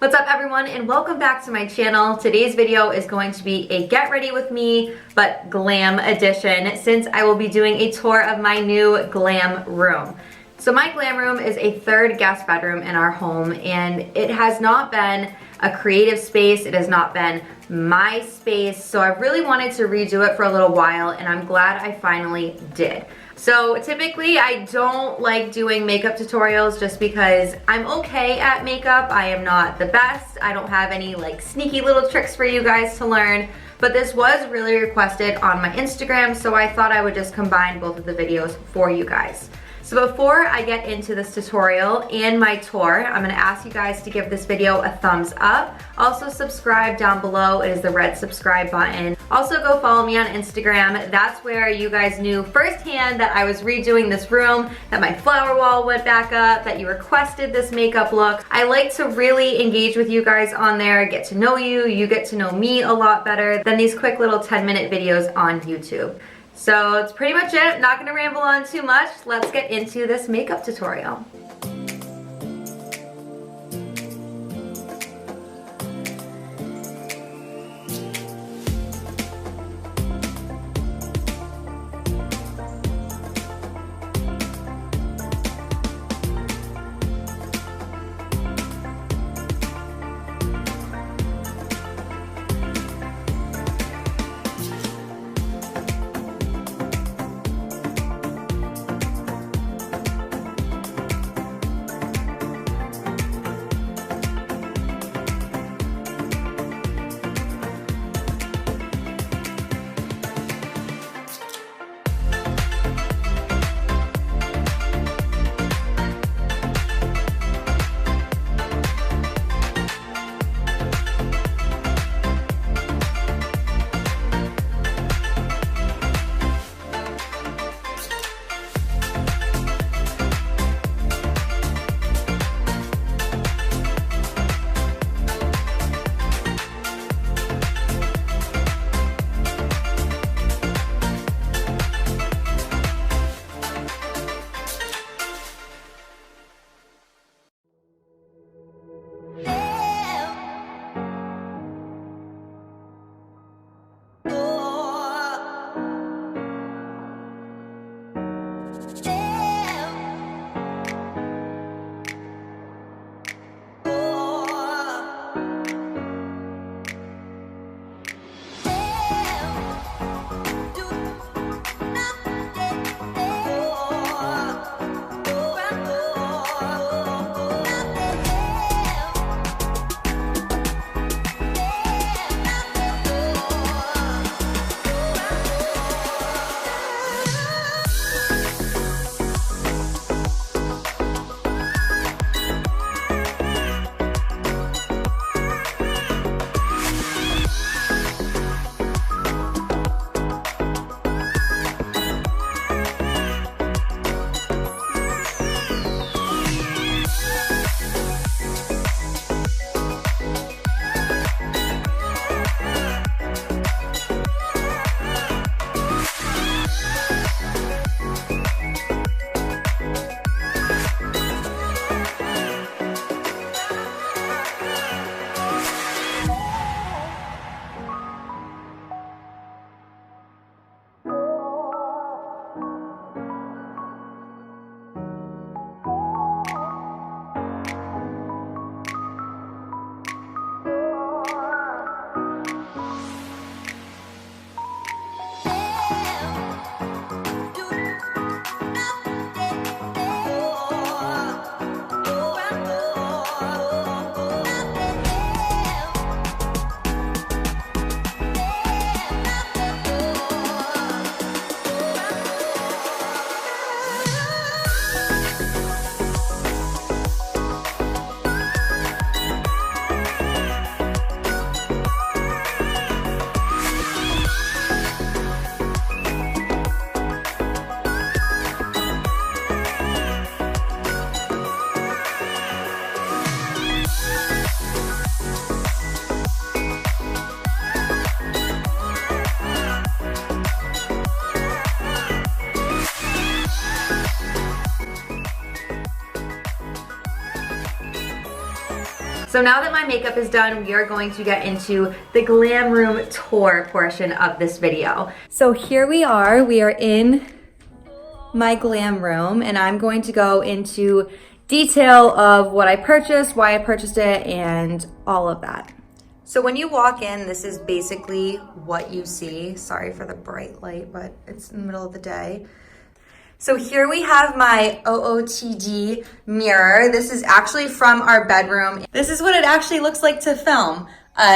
What's up everyone and welcome back to my channel. Today's video is going to be a get ready with me but glam edition since I will be doing a tour of my new glam room. So my glam room is a third guest bedroom in our home and it has not been a creative space, it has not been my space, so I really wanted to redo it for a little while and I'm glad I finally did. So typically I don't like doing makeup tutorials just because I'm okay at makeup. I am not the best. I don't have any like sneaky little tricks for you guys to learn, but this was really requested on my Instagram, so I thought I would just combine both of the videos for you guys. So before I get into this tutorial and my tour, I'm gonna ask you guys to give this video a thumbs up. Also subscribe down below, it is the red subscribe button. Also go follow me on Instagram. That's where you guys knew firsthand that I was redoing this room, that my flower wall went back up, that you requested this makeup look. I like to really engage with you guys on there, get to know you, you get to know me a lot better than these quick little 10-minute videos on YouTube. So that's pretty much it. Not gonna ramble on too much. Let's get into this makeup tutorial. So now that my makeup is done, we are going to get into the glam room tour portion of this video. So here we are in my glam room, and I'm going to go into detail of what I purchased, why I purchased it, and all of that. So when you walk in, this is basically what you see. Sorry for the bright light, but it's in the middle of the day. So here we have my OOTD mirror. This is actually from our bedroom. This is what it actually looks like to film.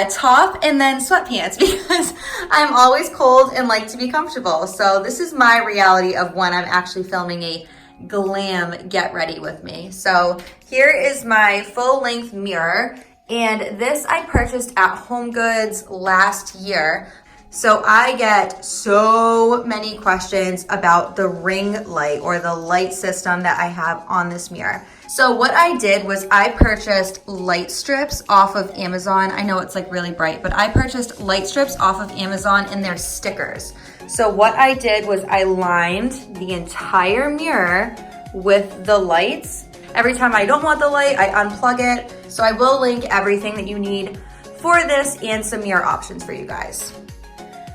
Top and then sweatpants because I'm always cold and like to be comfortable. So this is my reality of when I'm actually filming a glam get ready with me. So here is my full length mirror, and this I purchased at HomeGoods last year. So I get so many questions about the ring light or the light system that I have on this mirror. So what I did was I purchased light strips off of Amazon. I know it's like really bright, but I purchased light strips off of Amazon and they're stickers. So what I did was I lined the entire mirror with the lights. Every time I don't want the light, I unplug it. So I will link everything that you need for this and some mirror options for you guys.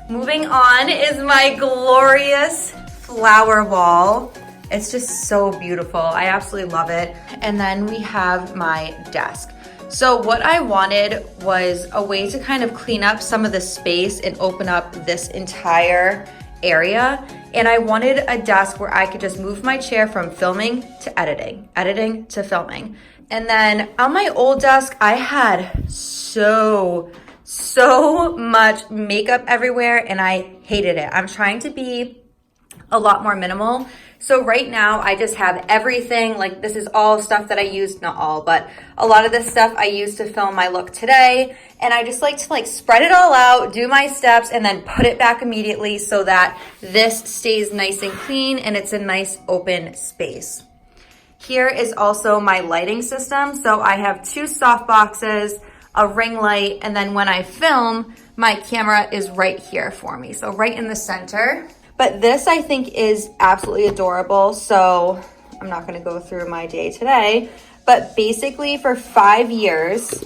Moving on is my glorious flower wall. It's just so beautiful. I absolutely love it. And then we have my desk. So what I wanted was a way to kind of clean up some of the space and open up this entire area. And I wanted a desk where I could just move my chair from filming to editing, editing to filming. And then on my old desk, I had so much makeup everywhere and I hated it. I'm trying to be a lot more minimal. So right now I just have everything, like this is all stuff that I used, not all, but a lot of this stuff I used to film my look today. And I just like to spread it all out, do my steps, and then put it back immediately so that this stays nice and clean and it's a nice open space. Here is also my lighting system. So I have 2 soft boxes, a ring light, and then when I film, my camera is right here for me. So right in the center. But this I think is absolutely adorable. So I'm not gonna go through my day today, but basically for 5 years,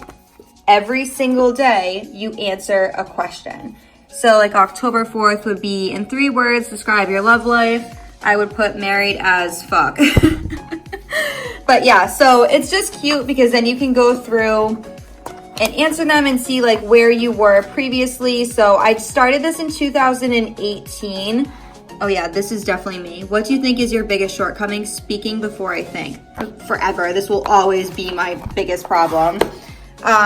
every single day you answer a question. So like October 4th would be, in 3 words, describe your love life. I would put married as fuck. But yeah, so it's just cute because then you can go through and answer them and see like where you were previously. So I started this in 2018. Oh yeah, this is definitely me. What do you think is your biggest shortcoming? Speaking before I think. Forever, this will always be my biggest problem.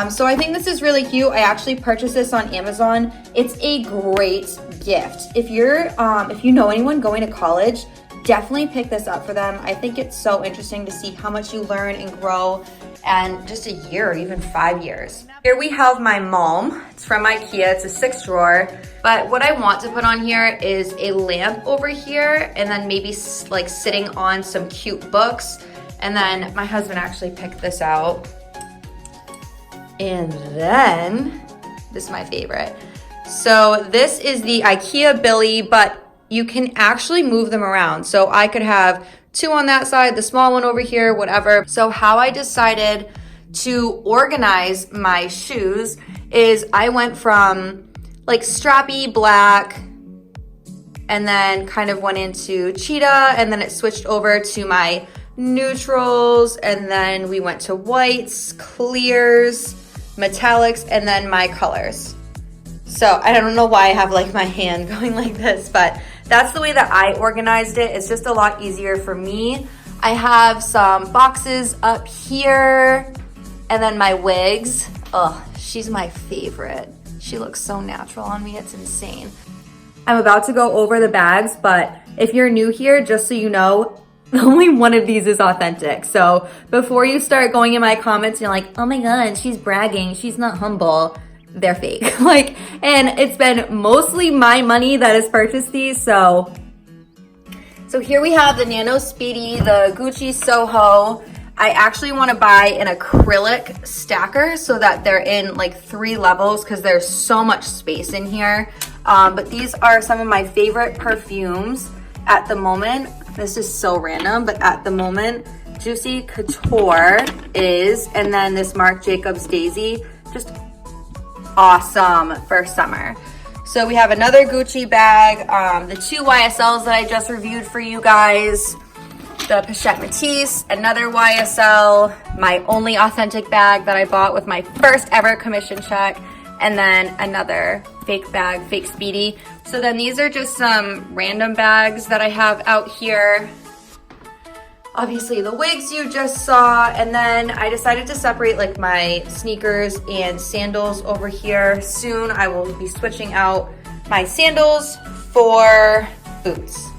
So I think this is really cute. I actually purchased this on Amazon. It's a great gift. If you know anyone going to college, definitely pick this up for them. I think it's so interesting to see how much you learn and grow in just a year or even 5 years. Here we have my Malm. It's from Ikea. It's a 6 drawer. But what I want to put on here is a lamp over here and then maybe like sitting on some cute books. And then my husband actually picked this out. And then, this is my favorite. So this is the Ikea Billy, but you can actually move them around. So I could have 2 on that side, the small one over here, whatever. So how I decided to organize my shoes is I went from like strappy black and then kind of went into cheetah, and then it switched over to my neutrals, and then we went to whites, clears, metallics, and then my colors. So I don't know why I have like my hand going like this, but that's the way that I organized it. It's just a lot easier for me. I have some boxes up here, and then my wigs. Oh, she's my favorite. She looks so natural on me, it's insane. I'm about to go over the bags, but if you're new here, just so you know, only one of these is authentic. So before you start going in my comments, you're like, oh my God, she's bragging, she's not humble. They're fake. And it's been mostly my money that has purchased these. So here we have the Nano Speedy, the Gucci Soho. I actually want to buy an acrylic stacker so that they're in like 3 levels because there's so much space in here. But these are some of my favorite perfumes at the moment. This is so random, but at the moment, Juicy Couture is, and then this Marc Jacobs Daisy, just awesome for summer. So we have another Gucci bag, the 2 YSLs that I just reviewed for you guys, the Pochette Métis, another YSL, my only authentic bag that I bought with my first ever commission check, and then another fake bag, Fake Speedy. So then these are just some random bags that I have out here. Obviously the wigs you just saw, and then I decided to separate like my sneakers and sandals over here. Soon I will be switching out my sandals for boots.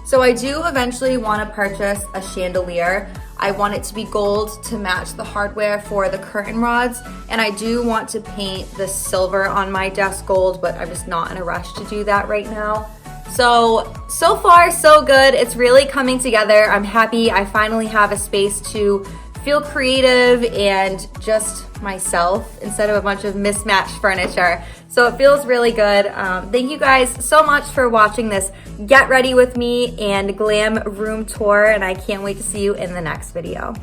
So I do eventually want to purchase a chandelier. I want it to be gold to match the hardware for the curtain rods, and I do want to paint the silver on my desk gold, but I'm just not in a rush to do that right now. So far so good. It's really coming together. I'm happy I finally have a space to feel creative and just myself instead of a bunch of mismatched furniture. So it feels really good. Thank you guys so much for watching this Get Ready With Me and Glam room tour, and I can't wait to see you in the next video.